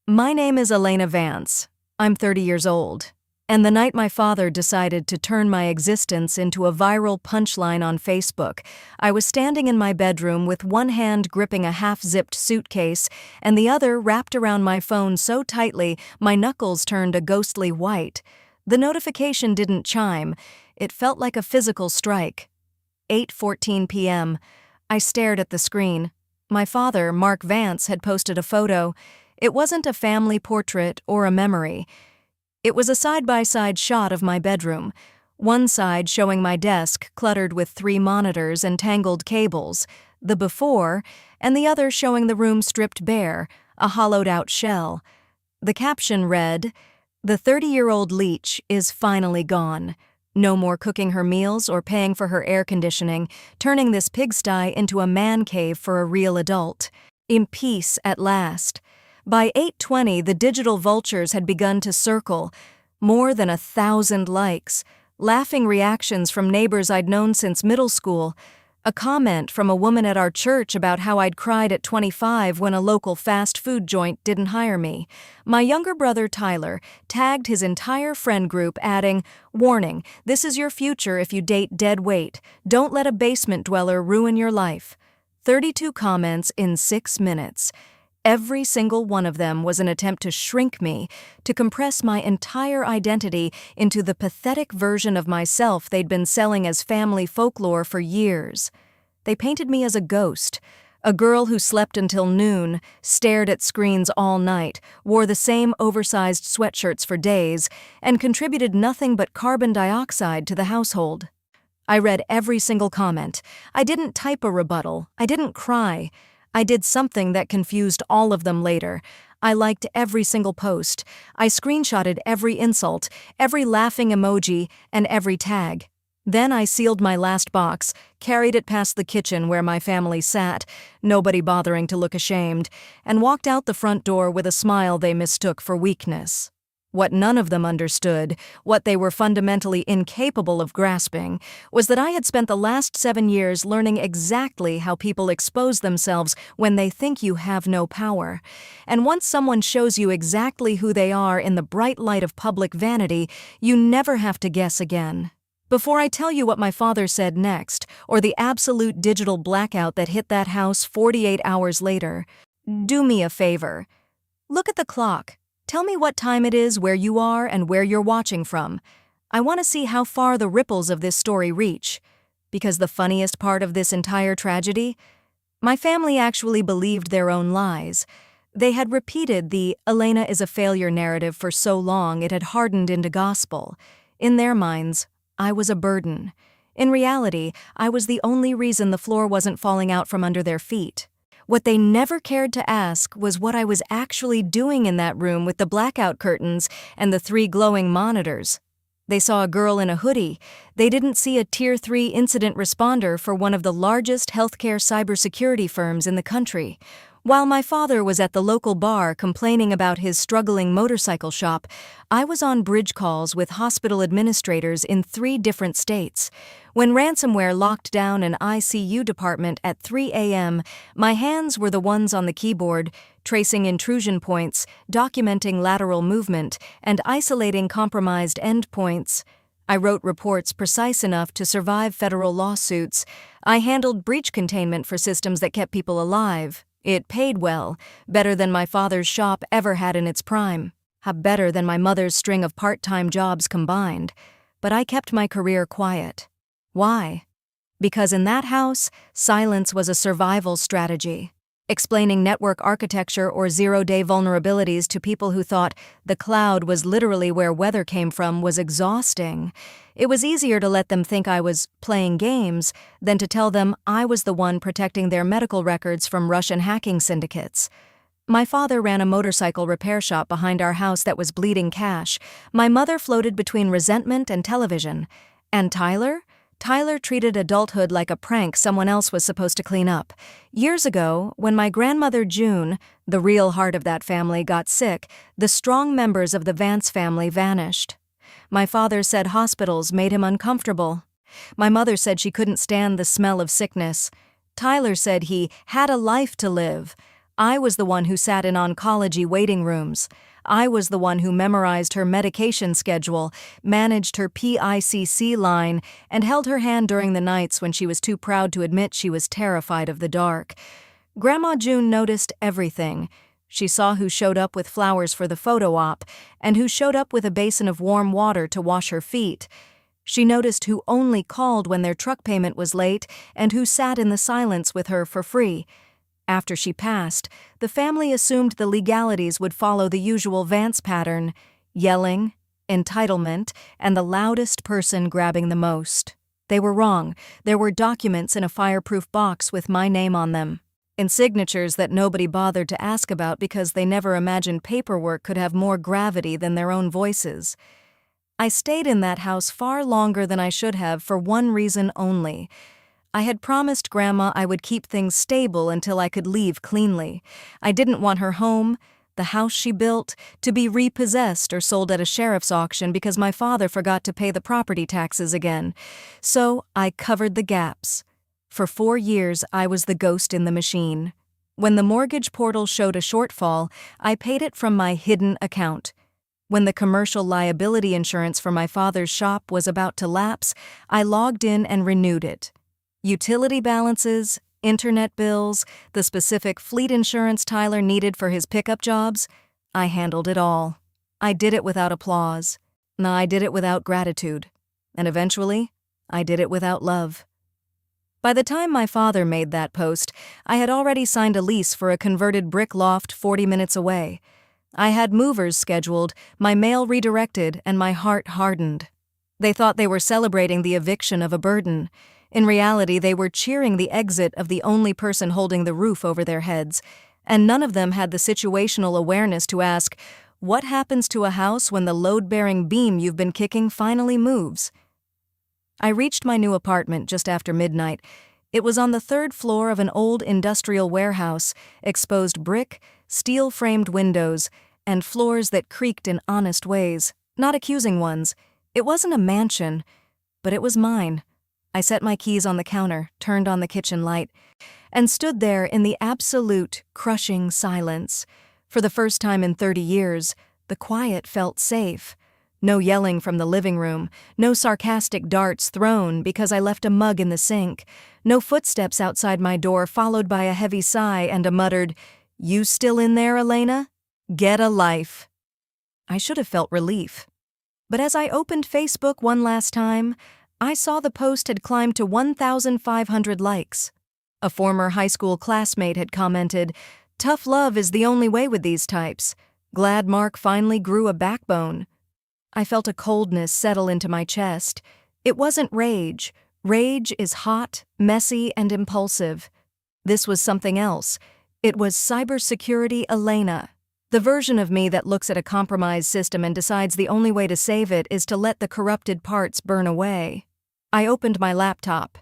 My name is Elena Vance. I'm 30 years old. And the night my father decided to turn my existence into a viral punchline on Facebook, I was standing in my bedroom with one hand gripping a half-zipped suitcase and the other wrapped around my phone so tightly my knuckles turned a ghostly white. The notification didn't chime. It felt like a physical strike. 8:14 p.m. I stared at the screen. My father, Mark Vance, had posted a photo. It wasn't a family portrait or a memory. It was a side-by-side shot of my bedroom, one side showing my desk cluttered with 3 monitors and tangled cables, the before, and the other showing the room stripped bare, a hollowed-out shell. The caption read, "The 30-year-old Leech is finally gone. No more cooking her meals or paying for her air conditioning, turning this pigsty into a man cave for a real adult. In peace at last." By 8:20, the digital vultures had begun to circle. More than 1,000 likes, laughing reactions from neighbors I'd known since middle school, a comment from a woman at our church about how I'd cried at 25 when a local fast food joint didn't hire me. My younger brother Tyler tagged his entire friend group adding, "Warning, this is your future if you date dead weight. Don't let a basement dweller ruin your life." 32 comments in 6 minutes. Every single one of them was an attempt to shrink me, to compress my entire identity into the pathetic version of myself they'd been selling as family folklore for years. They painted me as a ghost, a girl who slept until noon, stared at screens all night, wore the same oversized sweatshirts for days, and contributed nothing but carbon dioxide to the household. I read every single comment. I didn't type a rebuttal. I didn't cry. I did something that confused all of them later. I liked every single post. I screenshotted every insult, every laughing emoji, and every tag. Then I sealed my last box, carried it past the kitchen where my family sat, nobody bothering to look ashamed, and walked out the front door with a smile they mistook for weakness. What none of them understood, what they were fundamentally incapable of grasping, was that I had spent the last 7 years learning exactly how people expose themselves when they think you have no power. And once someone shows you exactly who they are in the bright light of public vanity, you never have to guess again. Before I tell you what my father said next, or the absolute digital blackout that hit that house 48 hours later, do me a favor. Look at the clock. Tell me what time it is, where you are, and where you're watching from. I want to see how far the ripples of this story reach. Because the funniest part of this entire tragedy? My family actually believed their own lies. They had repeated the "Elena is a failure" narrative for so long it had hardened into gospel. In their minds, I was a burden. In reality, I was the only reason the floor wasn't falling out from under their feet. What they never cared to ask was what I was actually doing in that room with the blackout curtains and the 3 glowing monitors. They saw a girl in a hoodie. They didn't see a Tier 3 incident responder for one of the largest healthcare cybersecurity firms in the country. While my father was at the local bar complaining about his struggling motorcycle shop, I was on bridge calls with hospital administrators in 3 different states. When ransomware locked down an ICU department at 3 a.m., my hands were the ones on the keyboard, tracing intrusion points, documenting lateral movement, and isolating compromised endpoints. I wrote reports precise enough to survive federal lawsuits. I handled breach containment for systems that kept people alive. It paid well, better than my father's shop ever had in its prime, better than my mother's string of part-time jobs combined. But I kept my career quiet. Why? Because in that house, silence was a survival strategy. Explaining network architecture or zero-day vulnerabilities to people who thought the cloud was literally where weather came from was exhausting. It was easier to let them think I was playing games than to tell them I was the one protecting their medical records from Russian hacking syndicates. My father ran a motorcycle repair shop behind our house that was bleeding cash. My mother floated between resentment and television. And Tyler? Tyler treated adulthood like a prank someone else was supposed to clean up. Years ago, when my grandmother June, the real heart of that family, got sick, the strong members of the Vance family vanished. My father said hospitals made him uncomfortable. My mother said she couldn't stand the smell of sickness. Tyler said he had a life to live. I was the one who sat in oncology waiting rooms. I was the one who memorized her medication schedule, managed her PICC line, and held her hand during the nights when she was too proud to admit she was terrified of the dark. Grandma June noticed everything. She saw who showed up with flowers for the photo op, and who showed up with a basin of warm water to wash her feet. She noticed who only called when their truck payment was late, and who sat in the silence with her for free. After she passed, the family assumed the legalities would follow the usual Vance pattern: yelling, entitlement, and the loudest person grabbing the most. They were wrong. There were documents in a fireproof box with my name on them, and signatures that nobody bothered to ask about because they never imagined paperwork could have more gravity than their own voices. I stayed in that house far longer than I should have for one reason only. I had promised Grandma I would keep things stable until I could leave cleanly. I didn't want her home, the house she built, to be repossessed or sold at a sheriff's auction because my father forgot to pay the property taxes again. So I covered the gaps. For 4 years, I was the ghost in the machine. When the mortgage portal showed a shortfall, I paid it from my hidden account. When the commercial liability insurance for my father's shop was about to lapse, I logged in and renewed it. Utility balances, internet bills, the specific fleet insurance Tyler needed for his pickup jobs, I handled it all. I did it without applause. I did it without gratitude. And eventually, I did it without love. By the time my father made that post, I had already signed a lease for a converted brick loft 40 minutes away. I had movers scheduled, my mail redirected, and my heart hardened. They thought they were celebrating the eviction of a burden. In reality, they were cheering the exit of the only person holding the roof over their heads, and none of them had the situational awareness to ask, what happens to a house when the load-bearing beam you've been kicking finally moves? I reached my new apartment just after midnight. It was on the 3rd floor of an old industrial warehouse, exposed brick, steel-framed windows, and floors that creaked in honest ways, not accusing ones. It wasn't a mansion, but it was mine. I set my keys on the counter, turned on the kitchen light, and stood there in the absolute, crushing silence. For the first time in 30 years, the quiet felt safe. No yelling from the living room, no sarcastic darts thrown because I left a mug in the sink, no footsteps outside my door followed by a heavy sigh and a muttered, "You still in there, Elena? Get a life." I should have felt relief. But as I opened Facebook one last time, I saw the post had climbed to 1,500 likes. A former high school classmate had commented, "Tough love is the only way with these types. Glad Mark finally grew a backbone." I felt a coldness settle into my chest. It wasn't rage. Rage is hot, messy, and impulsive. This was something else. It was cybersecurity Elena, the version of me that looks at a compromised system and decides the only way to save it is to let the corrupted parts burn away. I opened my laptop.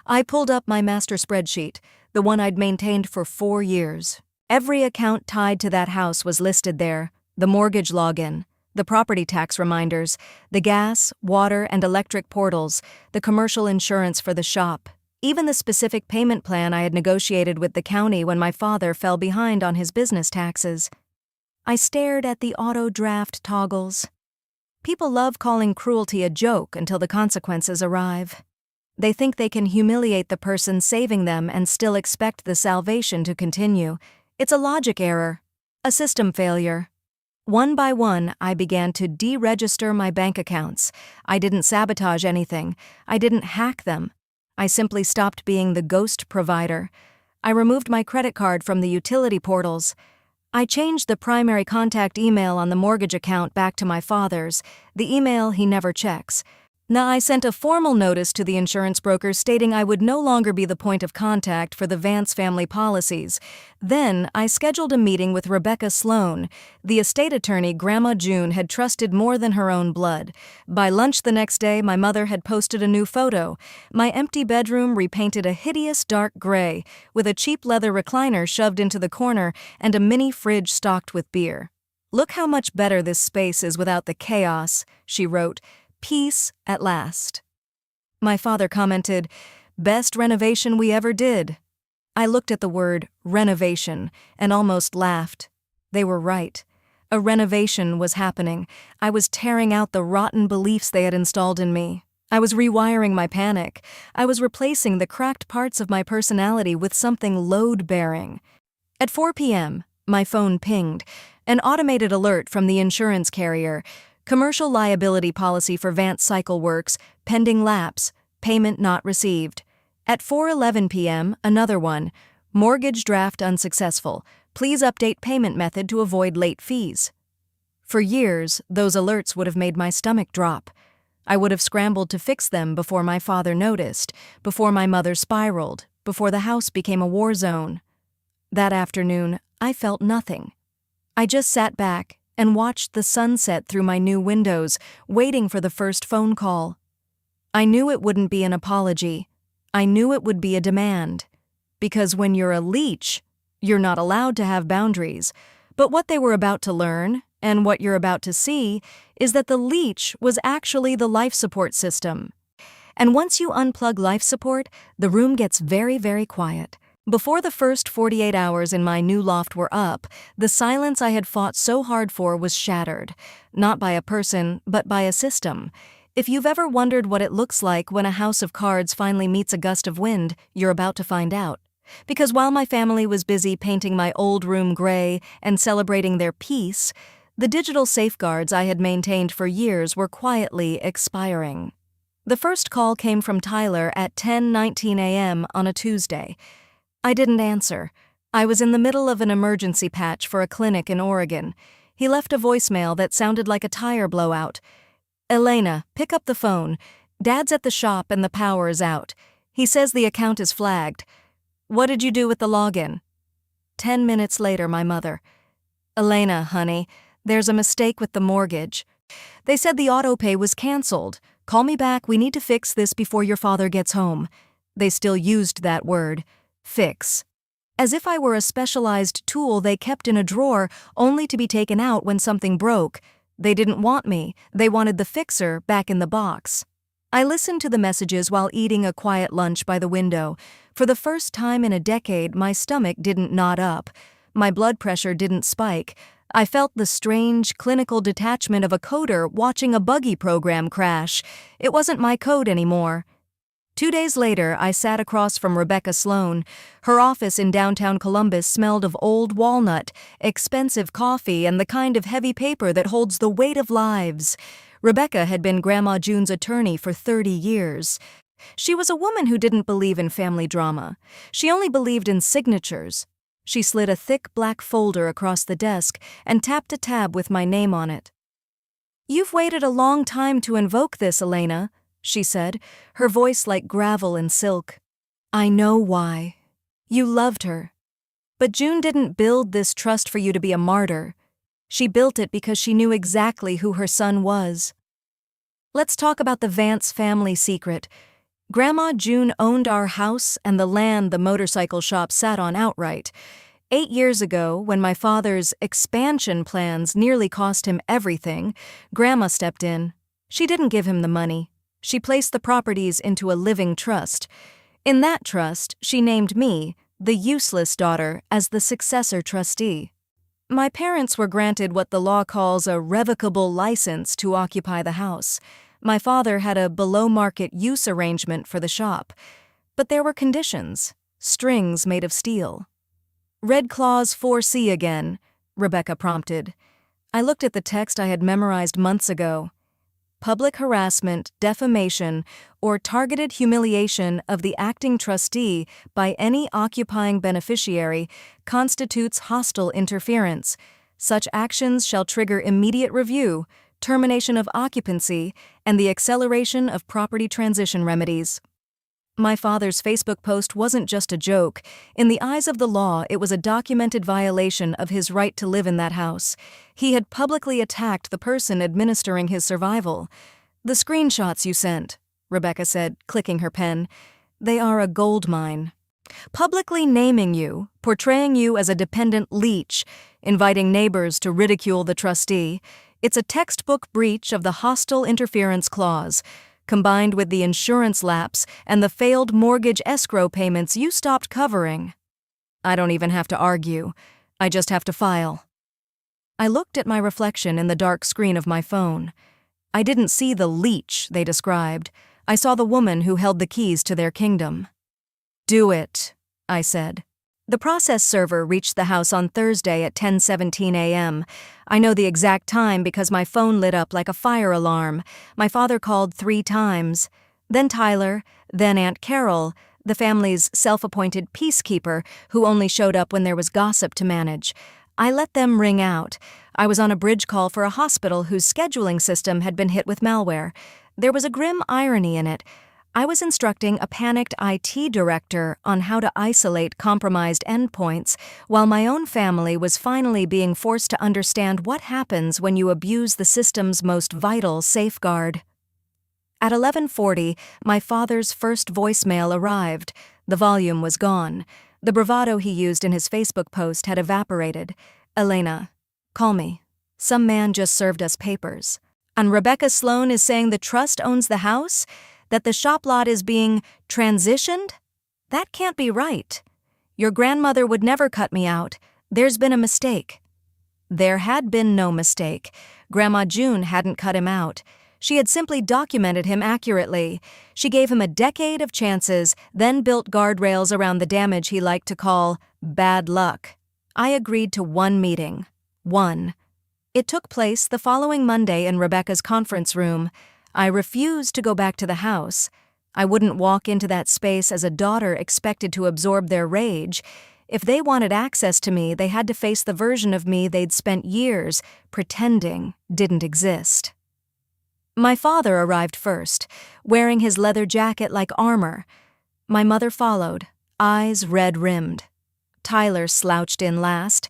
I pulled up my master spreadsheet, the one I'd maintained for 4 years. Every account tied to that house was listed there: the mortgage login, the property tax reminders, the gas, water, and electric portals, the commercial insurance for the shop, even the specific payment plan I had negotiated with the county when my father fell behind on his business taxes. I stared at the auto draft toggles. People love calling cruelty a joke until the consequences arrive. They think they can humiliate the person saving them and still expect the salvation to continue. It's a logic error, a system failure. One by one, I began to deregister my bank accounts. I didn't sabotage anything. I didn't hack them. I simply stopped being the ghost provider. I removed my credit card from the utility portals. I changed the primary contact email on the mortgage account back to my father's, the email he never checks. Now, I sent a formal notice to the insurance broker stating I would no longer be the point of contact for the Vance family policies. Then, I scheduled a meeting with Rebecca Sloan, the estate attorney Grandma June had trusted more than her own blood. By lunch the next day, my mother had posted a new photo. My empty bedroom repainted a hideous dark gray, with a cheap leather recliner shoved into the corner and a mini fridge stocked with beer. "Look how much better this space is without the chaos," she wrote. "Peace at last." My father commented, "Best renovation we ever did." I looked at the word renovation and almost laughed. They were right. A renovation was happening. I was tearing out the rotten beliefs they had installed in me. I was rewiring my panic. I was replacing the cracked parts of my personality with something load-bearing. At 4 p.m., my phone pinged, an automated alert from the insurance carrier. Commercial liability policy for Vance Cycle Works, pending lapse, payment not received. At 4:11 p.m., another one. Mortgage draft unsuccessful. Please update payment method to avoid late fees. For years, those alerts would have made my stomach drop. I would have scrambled to fix them before my father noticed, before my mother spiraled, before the house became a war zone. That afternoon, I felt nothing. I just sat back and watched the sunset through my new windows, waiting for the first phone call. I knew it wouldn't be an apology. I knew it would be a demand. Because when you're a leech, you're not allowed to have boundaries. But what they were about to learn, and what you're about to see, is that the leech was actually the life support system. And once you unplug life support, the room gets very, very quiet. Before the first 48 hours in my new loft were up, the silence I had fought so hard for was shattered. Not by a person, but by a system. If you've ever wondered what it looks like when a house of cards finally meets a gust of wind, you're about to find out. Because while my family was busy painting my old room gray and celebrating their peace, the digital safeguards I had maintained for years were quietly expiring. The first call came from Tyler at 10:19 a.m. on a Tuesday. I didn't answer. I was in the middle of an emergency patch for a clinic in Oregon. He left a voicemail that sounded like a tire blowout. "Elena, pick up the phone. Dad's at the shop and the power is out. He says the account is flagged. What did you do with the login?" 10 minutes later, my mother. "Elena, honey, there's a mistake with the mortgage. They said the autopay was canceled. Call me back, we need to fix this before your father gets home." They still used that word, fix. As if I were a specialized tool they kept in a drawer only to be taken out when something broke. They didn't want me, they wanted the fixer back in the box. I listened to the messages while eating a quiet lunch by the window. For the first time in a decade, my stomach didn't knot up. My blood pressure didn't spike. I felt the strange, clinical detachment of a coder watching a buggy program crash. It wasn't my code anymore. 2 days later, I sat across from Rebecca Sloan. Her office in downtown Columbus smelled of old walnut, expensive coffee, and the kind of heavy paper that holds the weight of lives. Rebecca had been Grandma June's attorney for 30 years. She was a woman who didn't believe in family drama. She only believed in signatures. She slid a thick black folder across the desk and tapped a tab with my name on it. "You've waited a long time to invoke this, Elena," she said, her voice like gravel and silk. "I know why. You loved her. But June didn't build this trust for you to be a martyr. She built it because she knew exactly who her son was." Let's talk about the Vance family secret. Grandma June owned our house and the land the motorcycle shop sat on outright. 8 years ago, when my father's expansion plans nearly cost him everything, Grandma stepped in. She didn't give him the money. She placed the properties into a living trust. In that trust, she named me, the useless daughter, as the successor trustee. My parents were granted what the law calls a revocable license to occupy the house. My father had a below-market use arrangement for the shop. But there were conditions, strings made of steel. "Red Clause 4C again," Rebecca prompted. I looked at the text I had memorized months ago. "Public harassment, defamation, or targeted humiliation of the acting trustee by any occupying beneficiary constitutes hostile interference. Such actions shall trigger immediate review, termination of occupancy, and the acceleration of property transition remedies." My father's Facebook post wasn't just a joke. In the eyes of the law, it was a documented violation of his right to live in that house. He had publicly attacked the person administering his survival. "The screenshots you sent," Rebecca said, clicking her pen, "they are a gold mine. Publicly naming you, portraying you as a dependent leech, inviting neighbors to ridicule the trustee, it's a textbook breach of the hostile interference clause, combined with the insurance lapse and the failed mortgage escrow payments you stopped covering." I don't even have to argue. I just have to file. I looked at my reflection in the dark screen of my phone. I didn't see the leech they described. I saw the woman who held the keys to their kingdom. Do it, I said. The process server reached the house on Thursday at 10:17 a.m. I know the exact time because my phone lit up like a fire alarm. My father called 3 times. Then Tyler, then Aunt Carol, the family's self-appointed peacekeeper who only showed up when there was gossip to manage. I let them ring out. I was on a bridge call for a hospital whose scheduling system had been hit with malware. There was a grim irony in it. I was instructing a panicked IT director on how to isolate compromised endpoints, while my own family was finally being forced to understand what happens when you abuse the system's most vital safeguard. At 11:40, my father's first voicemail arrived. The volume was gone. The bravado he used in his Facebook post had evaporated. Elena, call me. Some man just served us papers. And Rebecca Sloan is saying the trust owns the house? That the shop lot is being transitioned? That can't be right. Your grandmother would never cut me out. There's been a mistake. There had been no mistake. Grandma June hadn't cut him out. She had simply documented him accurately. She gave him a decade of chances, then built guardrails around the damage he liked to call bad luck. I agreed to one meeting. One. It took place the following Monday in Rebecca's conference room. I refused to go back to the house. I wouldn't walk into that space as a daughter expected to absorb their rage. If they wanted access to me, they had to face the version of me they'd spent years pretending didn't exist. My father arrived first, wearing his leather jacket like armor. My mother followed, eyes red-rimmed. Tyler slouched in last,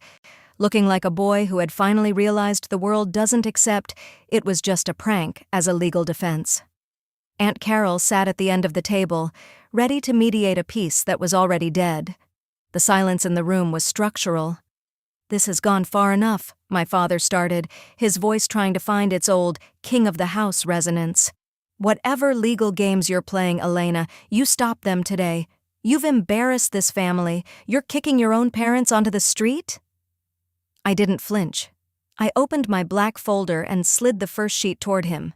looking like a boy who had finally realized the world doesn't accept it was just a prank as a legal defense. Aunt Carol sat at the end of the table, ready to mediate a peace that was already dead. The silence in the room was structural. This has gone far enough, my father started, his voice trying to find its old king of the house resonance. Whatever legal games you're playing, Elena, you stop them today. You've embarrassed this family. You're kicking your own parents onto the street? I didn't flinch. I opened my black folder and slid the first sheet toward him.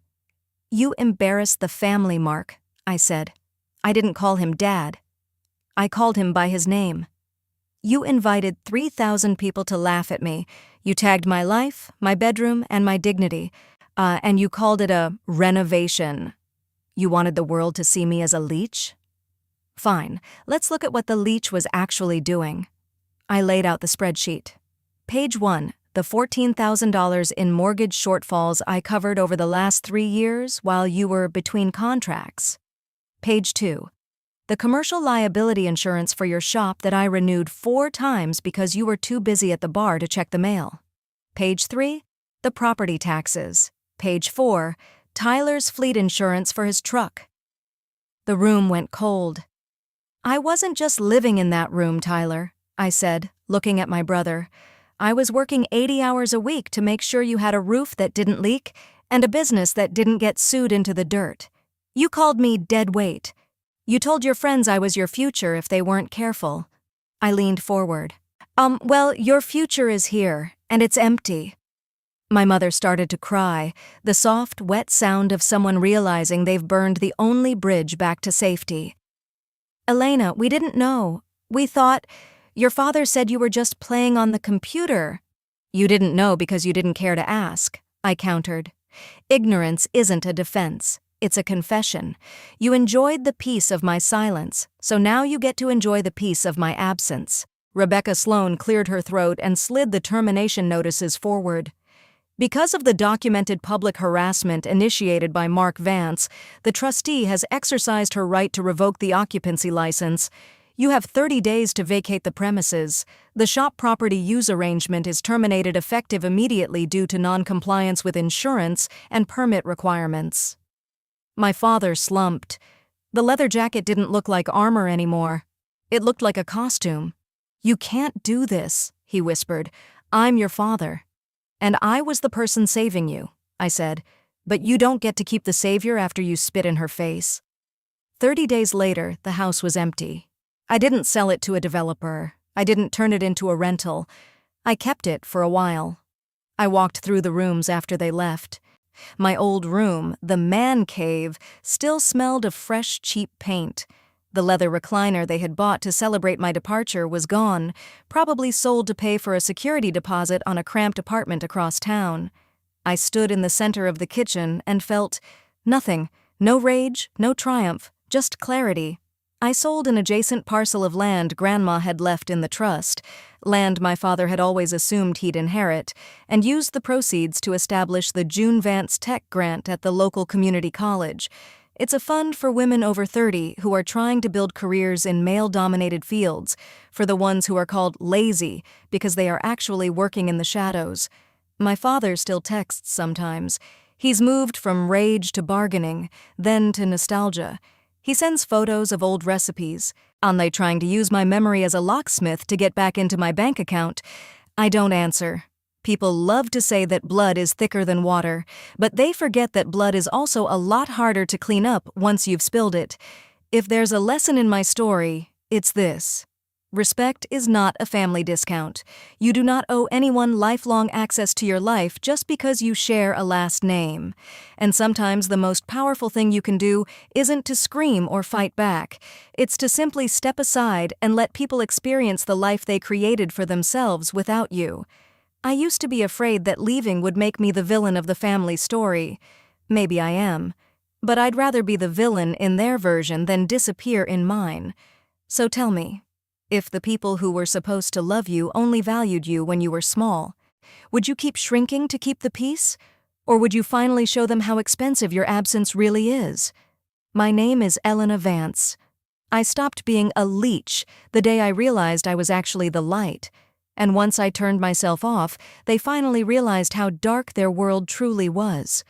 You embarrassed the family, Mark, I said. I didn't call him Dad. I called him by his name. You invited 3,000 people to laugh at me. You tagged my life, my bedroom, and my dignity. And you called it a renovation. You wanted the world to see me as a leech? Fine, let's look at what the leech was actually doing. I laid out the spreadsheet. Page 1, the $14,000 in mortgage shortfalls I covered over the last 3 years while you were between contracts. Page 2, the commercial liability insurance for your shop that I renewed 4 times because you were too busy at the bar to check the mail. Page 3, the property taxes. Page 4, Tyler's fleet insurance for his truck. The room went cold. I wasn't just living in that room, Tyler, I said, looking at my brother. I was working 80 hours a week to make sure you had a roof that didn't leak and a business that didn't get sued into the dirt. You called me dead weight. You told your friends I was your future if they weren't careful. I leaned forward. Well, your future is here, and it's empty. My mother started to cry, the soft, wet sound of someone realizing they've burned the only bridge back to safety. Elena, we didn't know. We thought, your father said you were just playing on the computer. You didn't know because you didn't care to ask, I countered. Ignorance isn't a defense. It's a confession. You enjoyed the peace of my silence, so now you get to enjoy the peace of my absence. Rebecca Sloan cleared her throat and slid the termination notices forward. Because of the documented public harassment initiated by Mark Vance, the trustee has exercised her right to revoke the occupancy license. You have 30 days to vacate the premises. The shop property use arrangement is terminated effective immediately due to non-compliance with insurance and permit requirements. My father slumped. The leather jacket didn't look like armor anymore. It looked like a costume. You can't do this, he whispered. I'm your father. And I was the person saving you, I said. But you don't get to keep the savior after you spit in her face. 30 days later, the house was empty. I didn't sell it to a developer. I didn't turn it into a rental. I kept it for a while. I walked through the rooms after they left. My old room, the man cave, still smelled of fresh, cheap paint. The leather recliner they had bought to celebrate my departure was gone, probably sold to pay for a security deposit on a cramped apartment across town. I stood in the center of the kitchen and felt nothing, no rage, no triumph, just clarity. I sold an adjacent parcel of land Grandma had left in the trust, land my father had always assumed he'd inherit, and used the proceeds to establish the June Vance Tech Grant at the local community college. It's a fund for women over 30 who are trying to build careers in male-dominated fields, for the ones who are called lazy because they are actually working in the shadows. My father still texts sometimes. He's moved from rage to bargaining, then to nostalgia. He sends photos of old recipes. Aren't they trying to use my memory as a locksmith to get back into my bank account? I don't answer. People love to say that blood is thicker than water, but they forget that blood is also a lot harder to clean up once you've spilled it. If there's a lesson in my story, it's this. Respect is not a family discount. You do not owe anyone lifelong access to your life just because you share a last name. And sometimes the most powerful thing you can do isn't to scream or fight back. It's to simply step aside and let people experience the life they created for themselves without you. I used to be afraid that leaving would make me the villain of the family story. Maybe I am. But I'd rather be the villain in their version than disappear in mine. So tell me, if the people who were supposed to love you only valued you when you were small, would you keep shrinking to keep the peace? Or would you finally show them how expensive your absence really is? My name is Elena Vance. I stopped being a leech the day I realized I was actually the light. And once I turned myself off, they finally realized how dark their world truly was.